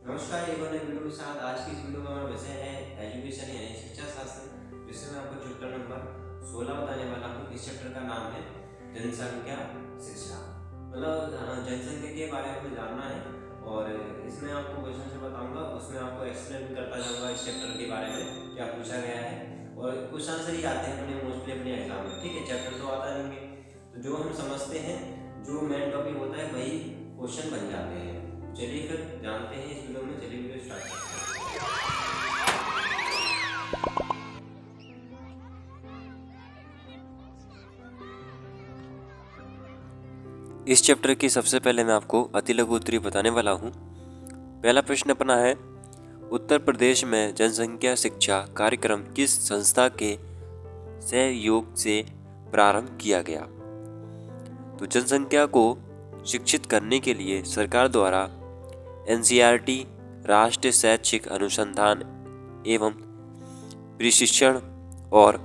नमस्कार, एक और नई वीडियो के साथ। आज की इस वीडियो का हमारा विषय है एजुकेशन यानी शिक्षा शास्त्र, जिससे मैं आपको चैप्टर नंबर 16 बताने वाला हूँ। इस चैप्टर का नाम है जनसंख्या शिक्षा। मतलब जनसंख्या के बारे में जानना है और इसमें आपको क्वेश्चन से बताऊंगा, उसमें आपको एक्सप्लेन करता जाऊंगा इस चैप्टर के बारे में क्या पूछा गया है। और क्वेश्चन से ही आते हैं अपने मोस्टली अपने एग्जाम में, ठीक है। चैप्टर तो आता नहीं है, तो जो हम समझते हैं, जो मेन टॉपिक होता है वही क्वेश्चन बन जाते हैं। चलिए फिर जानते हैं इस वीडियो में। चलिए वीडियो स्टार्ट करते हैं। इस चैप्टर की सबसे पहले मैं आपको अति लघु उत्तरी बताने वाला हूँ। पहला प्रश्न अपना है, उत्तर प्रदेश में जनसंख्या शिक्षा कार्यक्रम किस संस्था के सहयोग से प्रारंभ किया गया? तो जनसंख्या को शिक्षित करने के लिए सरकार द्वारा एनसीईआरटी राष्ट्रीय शैक्षिक अनुसंधान एवं प्रशिक्षण और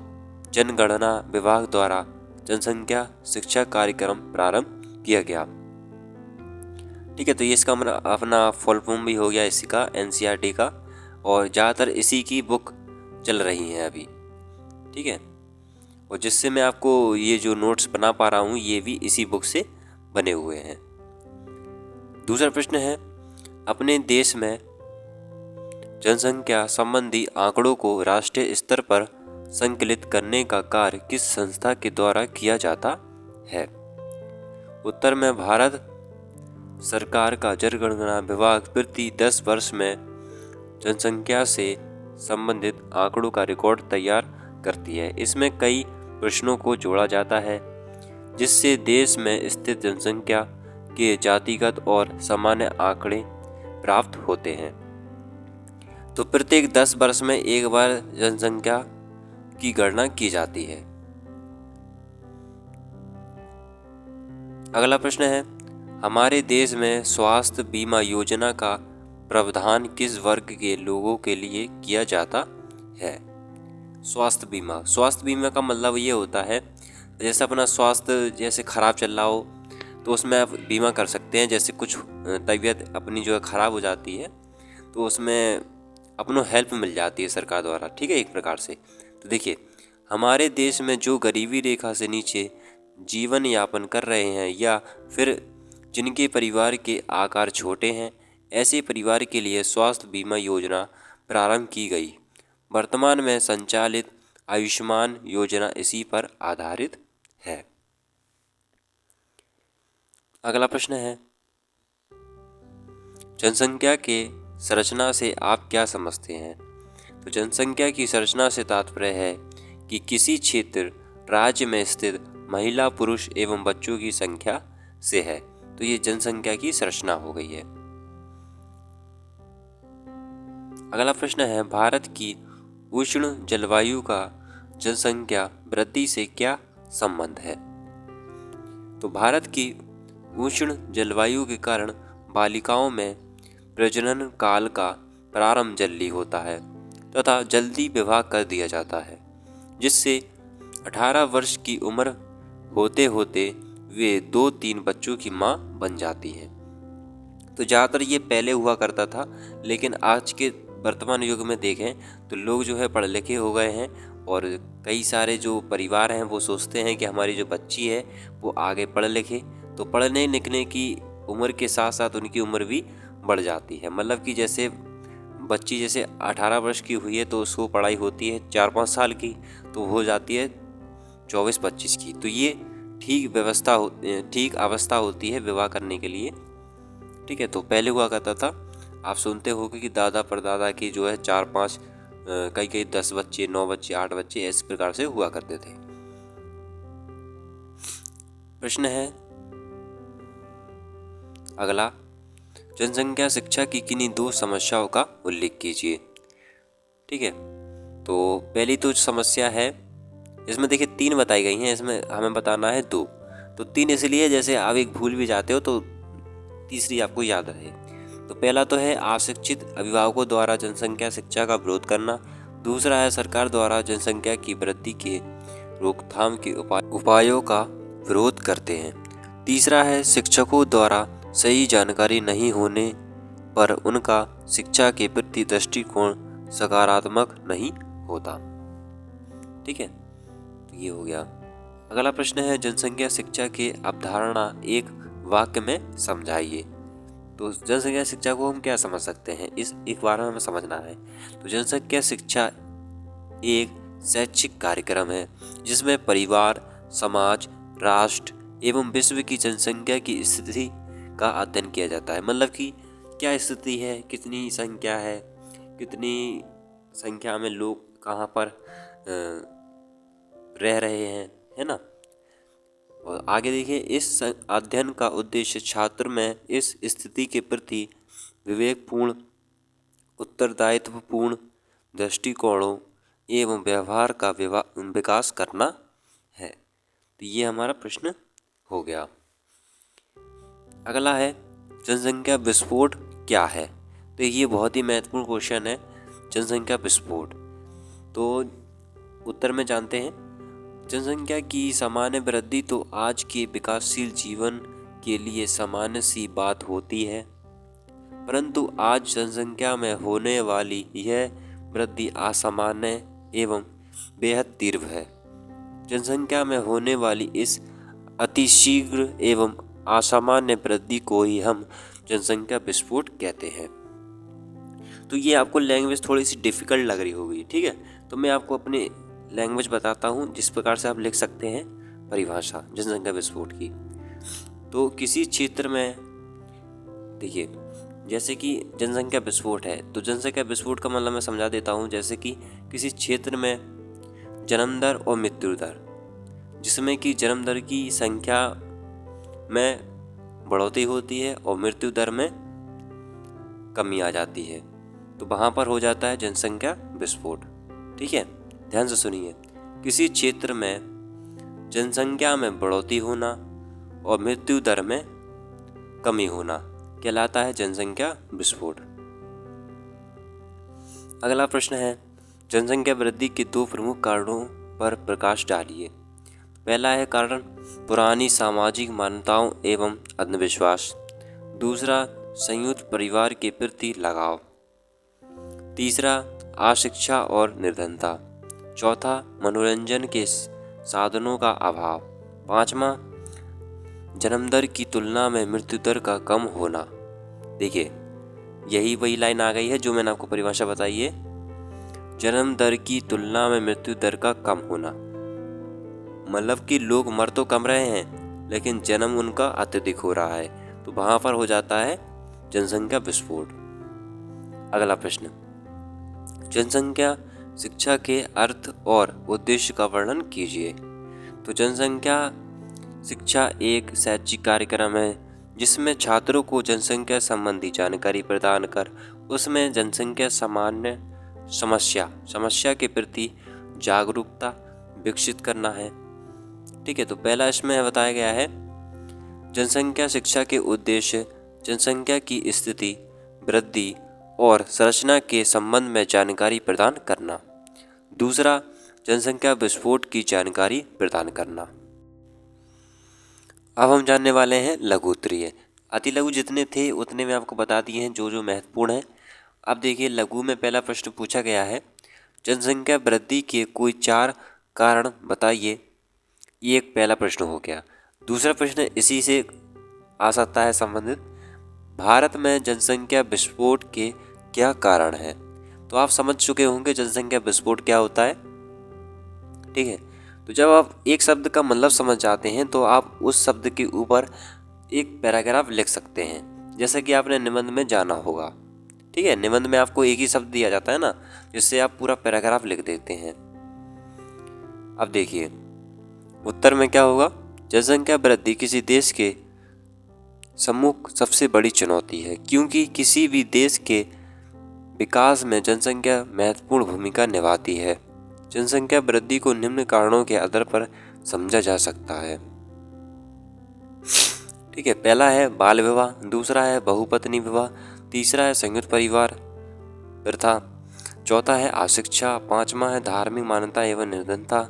जनगणना विभाग द्वारा जनसंख्या शिक्षा कार्यक्रम प्रारंभ किया गया। ठीक है, तो ये इसका अपना फुल फॉर्म भी हो गया इसी का, एनसीईआरटी का, और ज़्यादातर इसी की बुक चल रही हैं अभी। ठीक है, और जिससे मैं आपको ये जो नोट्स बना पा रहा हूँ ये भी इसी बुक से बने हुए हैं। दूसरा प्रश्न है, अपने देश में जनसंख्या संबंधी आंकड़ों को राष्ट्रीय स्तर पर संकलित करने का कार्य किस संस्था के द्वारा किया जाता है? उत्तर में भारत सरकार का जनगणना विभाग प्रति 10 वर्ष में जनसंख्या से संबंधित आंकड़ों का रिकॉर्ड तैयार करती है। इसमें कई प्रश्नों को जोड़ा जाता है जिससे देश में स्थित जनसंख्या के जातिगत और सामान्य आंकड़े प्राप्त होते हैं। तो प्रत्येक 10 वर्ष में एक बार जनसंख्या की गणना की जाती है। अगला प्रश्न है, हमारे देश में स्वास्थ्य बीमा योजना का प्रावधान किस वर्ग के लोगों के लिए किया जाता है? स्वास्थ्य बीमा का मतलब ये होता है, जैसे अपना स्वास्थ्य जैसे खराब चल रहा हो तो उसमें आप बीमा कर सकते हैं। जैसे कुछ तबीयत अपनी जो है खराब हो जाती है तो उसमें अपनों हेल्प मिल जाती है सरकार द्वारा। ठीक है, एक प्रकार से। तो देखिए, हमारे देश में जो गरीबी रेखा से नीचे जीवन यापन कर रहे हैं या फिर जिनके परिवार के आकार छोटे हैं, ऐसे परिवार के लिए स्वास्थ्य बीमा योजना प्रारंभ की गई। वर्तमान में संचालित आयुष्मान योजना इसी पर आधारित है। अगला प्रश्न है, जनसंख्या के संरचना से आप क्या समझते हैं? तो जनसंख्या की संरचना से तात्पर्य है कि किसी क्षेत्र राज्य में स्थित महिला पुरुष एवं बच्चों की संख्या से है। तो ये जनसंख्या की संरचना हो गई है। अगला प्रश्न है, भारत की उष्ण जलवायु का जनसंख्या वृद्धि से क्या संबंध है? तो भारत की उष्ण जलवायु के कारण बालिकाओं में प्रजनन काल का प्रारंभ जल्दी होता है तथा जल्दी विवाह कर दिया जाता है, जिससे 18 वर्ष की उम्र होते होते वे 2-3 बच्चों की मां बन जाती हैं। तो ज़्यादातर ये पहले हुआ करता था, लेकिन आज के वर्तमान युग में देखें तो लोग जो है पढ़े लिखे हो गए हैं और कई सारे जो परिवार हैं वो सोचते हैं कि हमारी जो बच्ची है वो आगे पढ़ लिखे, तो पढ़ने लिखने की उम्र के साथ साथ उनकी उम्र भी बढ़ जाती है। मतलब कि जैसे बच्ची जैसे 18 वर्ष की हुई है तो उसको पढ़ाई होती है 4-5 साल की, तो हो जाती है 24-25 की। तो ये ठीक अवस्था होती है विवाह करने के लिए। ठीक है, तो पहले हुआ करता था, आप सुनते होंगे कि दादा परदादा की जो है 4-5 कई 10 बच्चे, 9 बच्चे, 8 बच्चे इस प्रकार से हुआ करते थे। प्रश्न है अगला, जनसंख्या शिक्षा की किन्हीं 2 समस्याओं का उल्लेख कीजिए। ठीक है, तो पहली तो समस्या है, इसमें देखिए 3 बताई गई हैं, इसमें हमें बताना है 2। तो 3 इसलिए जैसे आप एक भूल भी जाते हो तो तीसरी आपको याद रहे। तो पहला तो है अशिक्षित अभिभावकों द्वारा जनसंख्या शिक्षा का विरोध करना। दूसरा है सरकार द्वारा जनसंख्या की वृद्धि के रोकथाम के उपायों का विरोध करते हैं। तीसरा है शिक्षकों द्वारा सही जानकारी नहीं होने पर उनका शिक्षा के प्रति दृष्टिकोण सकारात्मक नहीं होता। ठीक है, तो ये हो गया। अगला प्रश्न है जनसंख्या शिक्षा की अवधारणा एक वाक्य में समझाइए। तो जनसंख्या शिक्षा को हम क्या समझ सकते हैं, इस एक बार में हमें समझना है। तो जनसंख्या शिक्षा एक शैक्षिक कार्यक्रम है जिसमें परिवार, समाज, राष्ट्र एवं विश्व की जनसंख्या की स्थिति का अध्ययन किया जाता है। मतलब कि क्या स्थिति है, कितनी संख्या है, कितनी संख्या में लोग कहाँ पर रह रहे हैं, है ना। और आगे देखिए, इस अध्ययन का उद्देश्य छात्र में इस स्थिति के प्रति विवेकपूर्ण, उत्तरदायित्वपूर्ण दृष्टिकोणों एवं व्यवहार का विकास करना है। तो ये हमारा प्रश्न हो गया। अगला है जनसंख्या विस्फोट क्या है। तो ये बहुत ही महत्वपूर्ण क्वेश्चन है, जनसंख्या विस्फोट। तो उत्तर में जानते हैं, जनसंख्या की सामान्य वृद्धि तो आज के विकासशील जीवन के लिए सामान्य सी बात होती है, परंतु आज जनसंख्या में होने वाली यह वृद्धि असामान्य एवं बेहद तीव्र है। जनसंख्या में होने वाली इस अतिशीघ्र एवं असामान्य वृद्धि को ही हम जनसंख्या विस्फोट कहते हैं। तो ये आपको लैंग्वेज थोड़ी सी डिफिकल्ट लग रही होगी, ठीक है। तो मैं आपको अपने लैंग्वेज बताता हूँ जिस प्रकार से आप लिख सकते हैं परिभाषा जनसंख्या विस्फोट की। तो किसी क्षेत्र में देखिए, जैसे कि जनसंख्या विस्फोट है, तो जनसंख्या विस्फोट का मतलब मैं समझा देता हूँ। जैसे कि किसी क्षेत्र में जन्म दर और मृत्यु दर, जिसमें कि जन्म दर की संख्या में बढ़ोतरी होती है और मृत्यु दर में कमी आ जाती है, तो वहाँ पर हो जाता है जनसंख्या विस्फोट। ठीक है, ध्यान से सुनिए। किसी क्षेत्र में जनसंख्या में बढ़ोतरी होना और मृत्यु दर में कमी होना कहलाता है जनसंख्या विस्फोट। अगला प्रश्न है जनसंख्या वृद्धि के दो प्रमुख कारणों पर प्रकाश डालिए। पहला है कारण पुरानी सामाजिक मान्यताओं एवं अंधविश्वास। दूसरा संयुक्त परिवार के प्रति लगाव। तीसरा अशिक्षा और निर्धनता। चौथा मनोरंजन के साधनों का अभाव। पांचवा जन्म दर की तुलना में मृत्यु दर का कम होना। देखिए, यही वही लाइन आ गई है जो मैंने आपको परिभाषा बताई है, जन्म दर की तुलना में मृत्यु दर का कम होना। मतलब कि लोग मर तो कम रहे हैं लेकिन जन्म उनका अत्यधिक हो रहा है, तो वहां पर हो जाता है जनसंख्या विस्फोट। अगला प्रश्न, जनसंख्या शिक्षा के अर्थ और उद्देश्य का वर्णन कीजिए। तो जनसंख्या शिक्षा एक शैक्षिक कार्यक्रम है जिसमें छात्रों को जनसंख्या संबंधी जानकारी प्रदान कर उसमें जनसंख्या सामान्य समस्या के प्रति जागरूकता विकसित करना है। ठीक है, तो पहला इसमें बताया गया है जनसंख्या शिक्षा के उद्देश्य जनसंख्या की स्थिति, वृद्धि और संरचना के संबंध में जानकारी प्रदान करना। दूसरा जनसंख्या विस्फोट की जानकारी प्रदान करना। अब हम जानने वाले हैं लघु उत्तरीय। अति लघु जितने थे उतने में आपको बता दिए हैं जो जो महत्वपूर्ण है। अब देखिए, लघु में पहला प्रश्न पूछा गया है जनसंख्या वृद्धि के कोई 4 कारण बताइए। ये एक पहला प्रश्न हो गया। दूसरा प्रश्न इसी से आ सकता है संबंधित, भारत में जनसंख्या विस्फोट के क्या कारण है। तो आप समझ चुके होंगे जनसंख्या विस्फोट क्या होता है। ठीक है, तो जब आप एक शब्द का मतलब समझ जाते हैं तो आप उस शब्द के ऊपर एक पैराग्राफ लिख सकते हैं, जैसे कि आपने निबंध में जाना होगा। ठीक है, निबंध में आपको एक ही शब्द दिया जाता है ना, जिससे आप पूरा पैराग्राफ लिख देते हैं। अब देखिए उत्तर में क्या होगा, जनसंख्या वृद्धि किसी देश के सम्मुख सबसे बड़ी चुनौती है, क्योंकि किसी भी देश के विकास में जनसंख्या महत्वपूर्ण भूमिका निभाती है। जनसंख्या वृद्धि को निम्न कारणों के आधार पर समझा जा सकता है। ठीक है, पहला है बाल विवाह, दूसरा है बहुपत्नी विवाह, तीसरा है संयुक्त परिवार प्रथा, चौथा है अशिक्षा, पांचवा है धार्मिक मान्यता एवं निर्धनता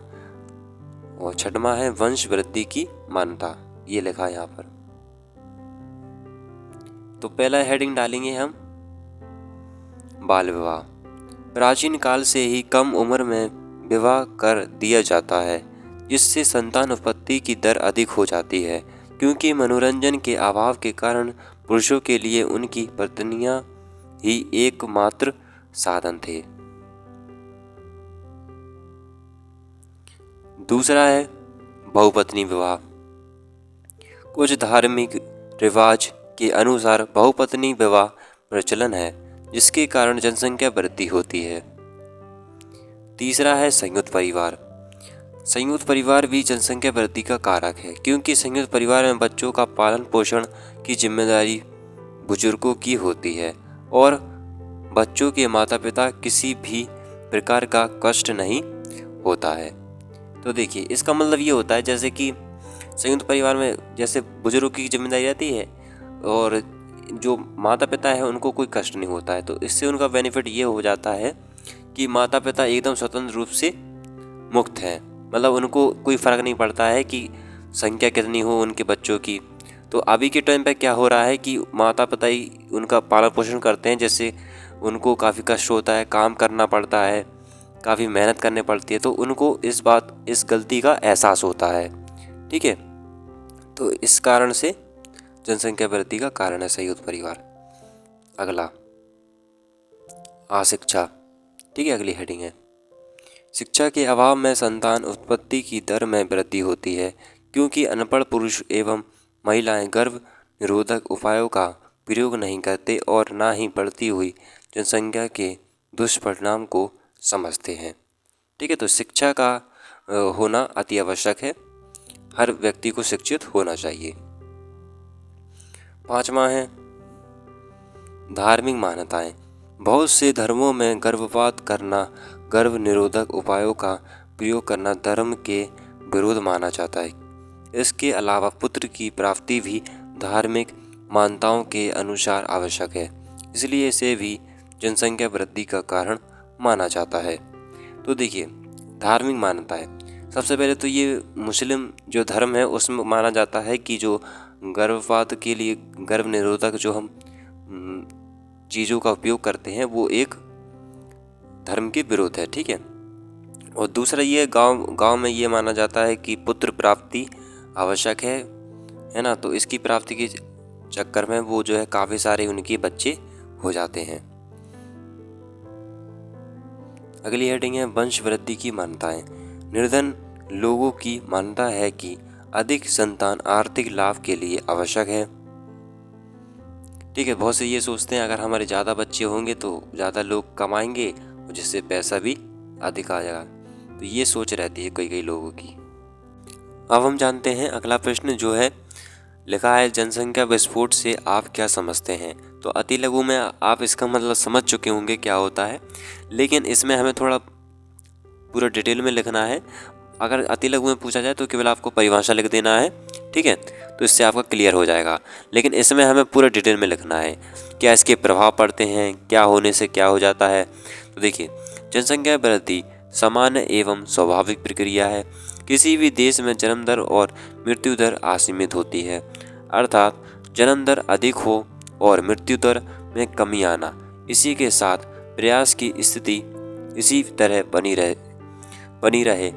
और छठवां है वंश वृद्धि की मान्यता। ये लिखा है यहाँ पर। तो पहला हेडिंग डालेंगे हम बाल विवाह। प्राचीन काल से ही कम उम्र में विवाह कर दिया जाता है, जिससे संतान उत्पत्ति की दर अधिक हो जाती है, क्योंकि मनोरंजन के अभाव के कारण पुरुषों के लिए उनकी पत्नियां ही एकमात्र साधन थे। दूसरा है बहुपत्नी विवाह। कुछ धार्मिक रिवाज के अनुसार बहुपत्नी विवाह प्रचलन है, जिसके कारण जनसंख्या वृद्धि होती है। तीसरा है संयुक्त परिवार। संयुक्त परिवार भी जनसंख्या वृद्धि का कारक है, क्योंकि संयुक्त परिवार में बच्चों का पालन पोषण की जिम्मेदारी बुजुर्गों की होती है और बच्चों के माता पिता किसी भी प्रकार का कष्ट नहीं होता है। तो देखिए, इसका मतलब ये होता है जैसे कि संयुक्त परिवार में जैसे बुजुर्गों की जिम्मेदारी रहती है और जो माता पिता है उनको कोई कष्ट नहीं होता है। तो इससे उनका बेनिफिट ये हो जाता है कि माता पिता एकदम स्वतंत्र रूप से मुक्त हैं, मतलब उनको कोई फ़र्क नहीं पड़ता है कि संख्या कितनी हो उनके बच्चों की। तो अभी के टाइम पे क्या हो रहा है कि माता पिता ही उनका पालन पोषण करते हैं, जैसे उनको काफ़ी कष्ट होता है, काम करना पड़ता है, काफ़ी मेहनत करनी पड़ती है, तो उनको इस गलती का एहसास होता है। ठीक है, तो इस कारण से जनसंख्या वृद्धि का कारण है संयुक्त परिवार। अगला अशिक्षा। ठीक है, अगली हेडिंग है शिक्षा के अभाव में संतान उत्पत्ति की दर में वृद्धि होती है, क्योंकि अनपढ़ पुरुष एवं महिलाएं गर्भ निरोधक उपायों का प्रयोग नहीं करते और ना ही बढ़ती हुई जनसंख्या के दुष्परिणाम को समझते हैं। ठीक है, तो शिक्षा का होना अति आवश्यक है, हर व्यक्ति को शिक्षित होना चाहिए। पांचवा है धार्मिक मान्यताएं। बहुत से धर्मों में गर्भपात करना, गर्भ निरोधक उपायों का प्रयोग करना धर्म के विरोध माना जाता है। इसके अलावा पुत्र की प्राप्ति भी धार्मिक मान्यताओं के अनुसार आवश्यक है, इसलिए इसे भी जनसंख्या वृद्धि का कारण माना जाता है। तो देखिए, धार्मिक मान्यताएं, सबसे पहले तो ये मुस्लिम जो धर्म है उसमें माना जाता है कि जो गर्भपात के लिए गर्भ निरोधक जो हम चीज़ों का उपयोग करते हैं वो एक धर्म के विरोध है। ठीक है, और दूसरा ये गांव में ये माना जाता है कि पुत्र प्राप्ति आवश्यक है ना, तो इसकी प्राप्ति के चक्कर में वो जो है काफ़ी सारे उनके बच्चे हो जाते हैं। अगली हेडिंग है वंश वृद्धि की मान्यताएं। निर्धन लोगों की मान्यता है कि अधिक संतान आर्थिक लाभ के लिए आवश्यक है। ठीक है, बहुत से ये सोचते हैं अगर हमारे ज़्यादा बच्चे होंगे तो ज़्यादा लोग कमाएंगे और जिससे पैसा भी अधिक आ जाएगा, तो ये सोच रहती है कई लोगों की। अब हम जानते हैं अगला प्रश्न जो है लिखा है जनसंख्या विस्फोट से आप क्या समझते हैं। तो अति लघु में आप इसका मतलब समझ चुके होंगे क्या होता है, लेकिन इसमें हमें थोड़ा पूरा डिटेल में लिखना है। अगर अति लघु में पूछा जाए तो केवल आपको परिभाषा लिख देना है, ठीक है, तो इससे आपका क्लियर हो जाएगा। लेकिन इसमें हमें पूरा डिटेल में लिखना है, क्या इसके प्रभाव पड़ते हैं, क्या होने से क्या हो जाता है। तो देखिए, जनसंख्या वृद्धि सामान्य एवं स्वाभाविक प्रक्रिया है। किसी भी देश में जन्म दर और मृत्यु दर असीमित होती है, अर्थात जन्म दर अधिक हो और मृत्यु दर में कमी आना। इसी के साथ प्रयास की स्थिति इसी तरह बनी रहे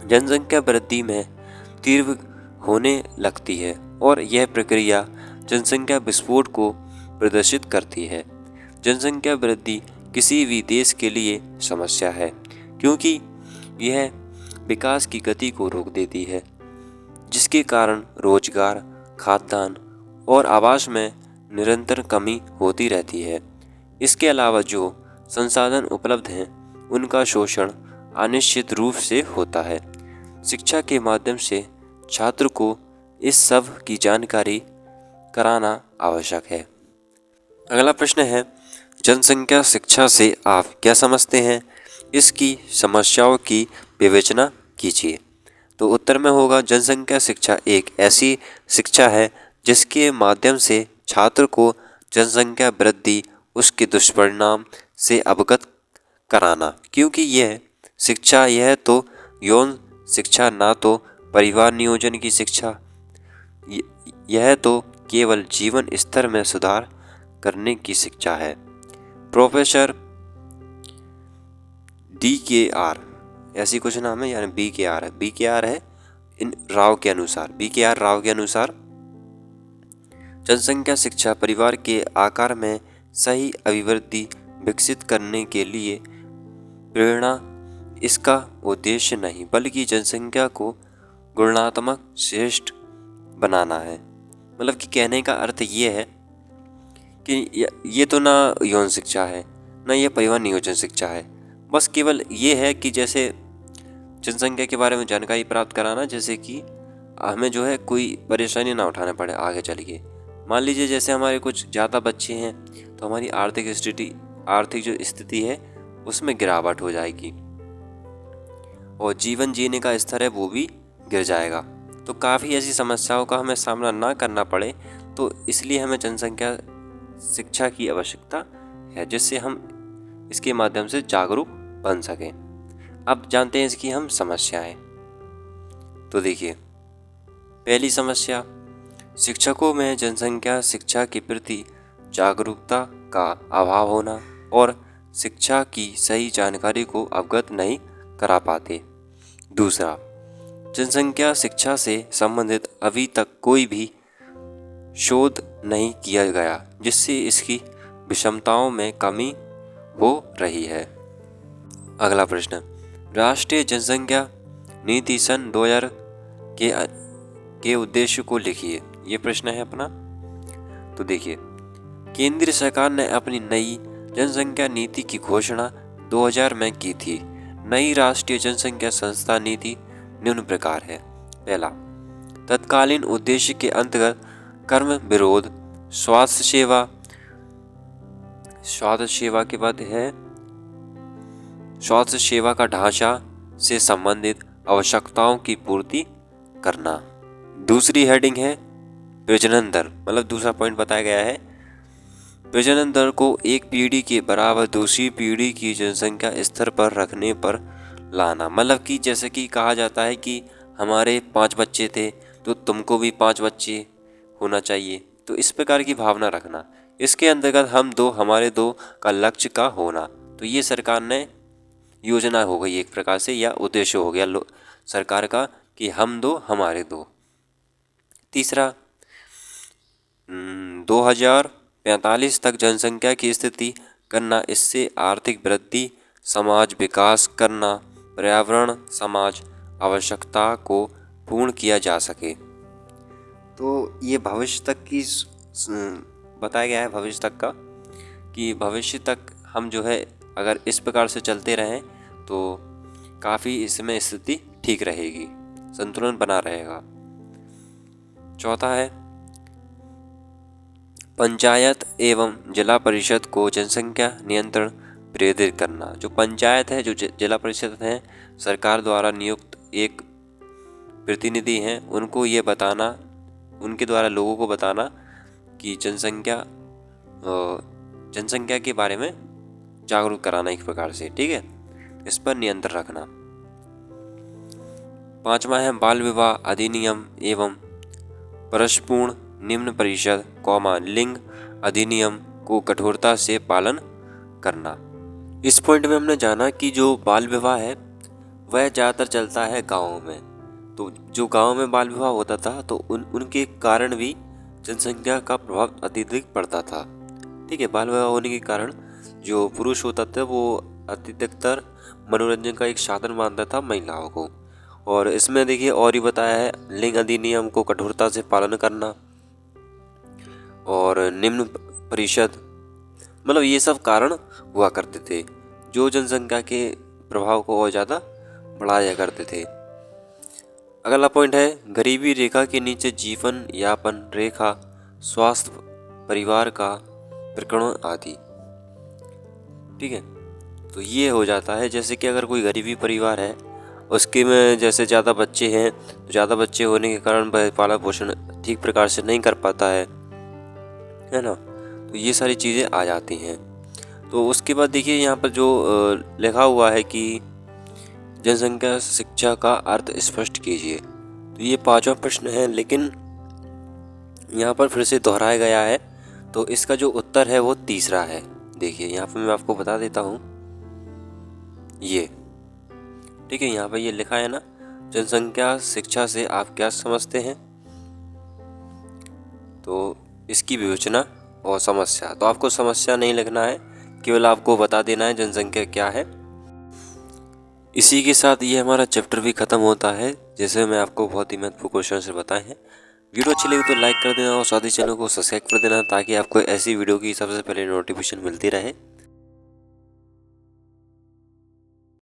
जनसंख्या वृद्धि में तीव्र होने लगती है और यह प्रक्रिया जनसंख्या विस्फोट को प्रदर्शित करती है। जनसंख्या वृद्धि किसी भी देश के लिए समस्या है, क्योंकि यह विकास की गति को रोक देती है, जिसके कारण रोजगार, खाद्यान्न और आवास में निरंतर कमी होती रहती है। इसके अलावा जो संसाधन उपलब्ध हैं उनका शोषण अनिश्चित रूप से होता है। शिक्षा के माध्यम से छात्र को इस सब की जानकारी कराना आवश्यक है। अगला प्रश्न है जनसंख्या शिक्षा से आप क्या समझते हैं, इसकी समस्याओं की विवेचना कीजिए। तो उत्तर में होगा जनसंख्या शिक्षा एक ऐसी शिक्षा है जिसके माध्यम से छात्र को जनसंख्या वृद्धि, उसके दुष्परिणाम से अवगत कराना, क्योंकि यह तो यौन शिक्षा ना तो परिवार नियोजन की शिक्षा, यह तो केवल जीवन स्तर में सुधार करने की शिक्षा है। प्रोफेसर DKR, ऐसी कुछ नाम है, यानी BKR है, BKR है इन राव के अनुसार, BKR राव के अनुसार जनसंख्या शिक्षा परिवार के आकार में सही अभिवृद्धि विकसित करने के लिए प्रेरणा इसका उद्देश्य नहीं, बल्कि जनसंख्या को गुणात्मक श्रेष्ठ बनाना है। मतलब कि कहने का अर्थ ये है कि ये तो ना यौन शिक्षा है, ना ये परिवार नियोजन शिक्षा है, बस केवल ये है कि जैसे जनसंख्या के बारे में जानकारी प्राप्त कराना, जैसे कि हमें जो है कोई परेशानी ना उठाना पड़े आगे चल के। मान लीजिए जैसे हमारे कुछ ज़्यादा बच्चे हैं तो हमारी आर्थिक जो स्थिति है उसमें गिरावट हो जाएगी और जीवन जीने का स्तर है वो भी गिर जाएगा। तो काफ़ी ऐसी समस्याओं का हमें सामना ना करना पड़े, तो इसलिए हमें जनसंख्या शिक्षा की आवश्यकता है, जिससे हम इसके माध्यम से जागरूक बन सकें। अब जानते हैं इसकी हम समस्याएं। तो देखिए, पहली समस्या, शिक्षकों में जनसंख्या शिक्षा के प्रति जागरूकता का अभाव होना और शिक्षा की सही जानकारी को अवगत नहीं करा पाते। दूसरा, जनसंख्या शिक्षा से संबंधित अभी तक कोई भी शोध नहीं किया गया, जिससे इसकी विषमताओं में कमी हो रही है। अगला प्रश्न, राष्ट्रीय जनसंख्या नीति सन 2000 के उद्देश्य को लिखिए। ये प्रश्न है अपना। तो देखिए, केंद्र सरकार ने अपनी नई जनसंख्या नीति की घोषणा 2000 में की थी। नई राष्ट्रीय जनसंख्या संस्था नीति निम्न प्रकार है। पहला, तत्कालीन उद्देश्य के अंतर्गत कर्म विरोध, स्वास्थ्य सेवा के बाद है स्वास्थ्य सेवा का ढांचा से संबंधित आवश्यकताओं की पूर्ति करना। दूसरी हेडिंग है प्रजनन दर, मतलब दूसरा पॉइंट बताया गया है, प्रजनन दर को एक पीढ़ी के बराबर दूसरी पीढ़ी की जनसंख्या स्तर पर रखने पर लाना। मतलब कि जैसे कि कहा जाता है कि हमारे 5 बच्चे थे तो तुमको भी 5 बच्चे होना चाहिए, तो इस प्रकार की भावना रखना। इसके अंतर्गत हम 2 हमारे 2 का लक्ष्य का होना। तो ये सरकार ने योजना हो गई एक प्रकार से, या उद्देश्य हो गया सरकार का कि हम 2 हमारे 2। तीसरा, 2045 तक जनसंख्या की स्थिति करना, इससे आर्थिक वृद्धि, समाज विकास करना, पर्यावरण समाज आवश्यकता को पूर्ण किया जा सके। तो ये भविष्य तक की बताया गया है, भविष्य तक का, कि भविष्य तक हम जो है अगर इस प्रकार से चलते रहें तो काफ़ी इसमें स्थिति ठीक रहेगी, संतुलन बना रहेगा। चौथा है, पंचायत एवं जिला परिषद को जनसंख्या नियंत्रण प्रेरित करना। जो पंचायत है, जो जिला परिषद है, सरकार द्वारा नियुक्त एक प्रतिनिधि हैं, उनको ये बताना, उनके द्वारा लोगों को बताना कि जनसंख्या के बारे में जागरूक कराना एक प्रकार से, ठीक है, इस पर नियंत्रण रखना। 5वां है बाल विवाह अधिनियम एवं परस्पूर्ण निम्न परिषद लिंग अधिनियम को कठोरता से पालन करना। इस पॉइंट में हमने जाना कि जो बाल विवाह है वह ज़्यादातर चलता है गाँवों में। तो जो गाँव में बाल विवाह होता था तो उनके कारण भी जनसंख्या का प्रभाव अत्यधिक पड़ता था, ठीक है। बाल विवाह होने के कारण जो पुरुष होता था वो अधिकतर मनोरंजन का एक साधन मानता था महिलाओं को। और इसमें देखिए और ही बताया है, लिंग अधिनियम को कठोरता से पालन करना और निम्न परिषद, मतलब ये सब कारण हुआ करते थे जो जनसंख्या के प्रभाव को और ज़्यादा बढ़ाया करते थे। अगला पॉइंट है गरीबी रेखा के नीचे जीवन यापन रेखा, स्वास्थ्य, परिवार का प्रकरण आदि, ठीक है। तो ये हो जाता है जैसे कि अगर कोई गरीबी परिवार है, उसके में जैसे ज़्यादा बच्चे हैं तो ज़्यादा बच्चे होने के कारण वह पालन पोषण ठीक प्रकार से नहीं कर पाता है ना। तो ये सारी चीज़ें आ जाती हैं। तो उसके बाद देखिए यहाँ पर जो लिखा हुआ है कि जनसंख्या शिक्षा का अर्थ स्पष्ट कीजिए। तो ये 5वां प्रश्न है, लेकिन यहाँ पर फिर से दोहराया गया है, तो इसका जो उत्तर है वो तीसरा है। देखिए यहाँ पे मैं आपको बता देता हूँ, ये ठीक है, यहाँ पे ये लिखा है ना, जनसंख्या शिक्षा से आप क्या समझते हैं। तो इसकी विवेचना और समस्या, तो आपको समस्या नहीं लिखना है, केवल आपको बता देना है जनसंख्या क्या है। इसी के साथ ये हमारा चैप्टर भी खत्म होता है, जैसे मैं आपको बहुत ही महत्वपूर्ण क्वेश्चन से बताए हैं। वीडियो अच्छी लगी तो लाइक कर देना और साथ ही चैनल को सब्सक्राइब कर देना, ताकि आपको ऐसी वीडियो की सबसे पहले नोटिफिकेशन मिलती रहे।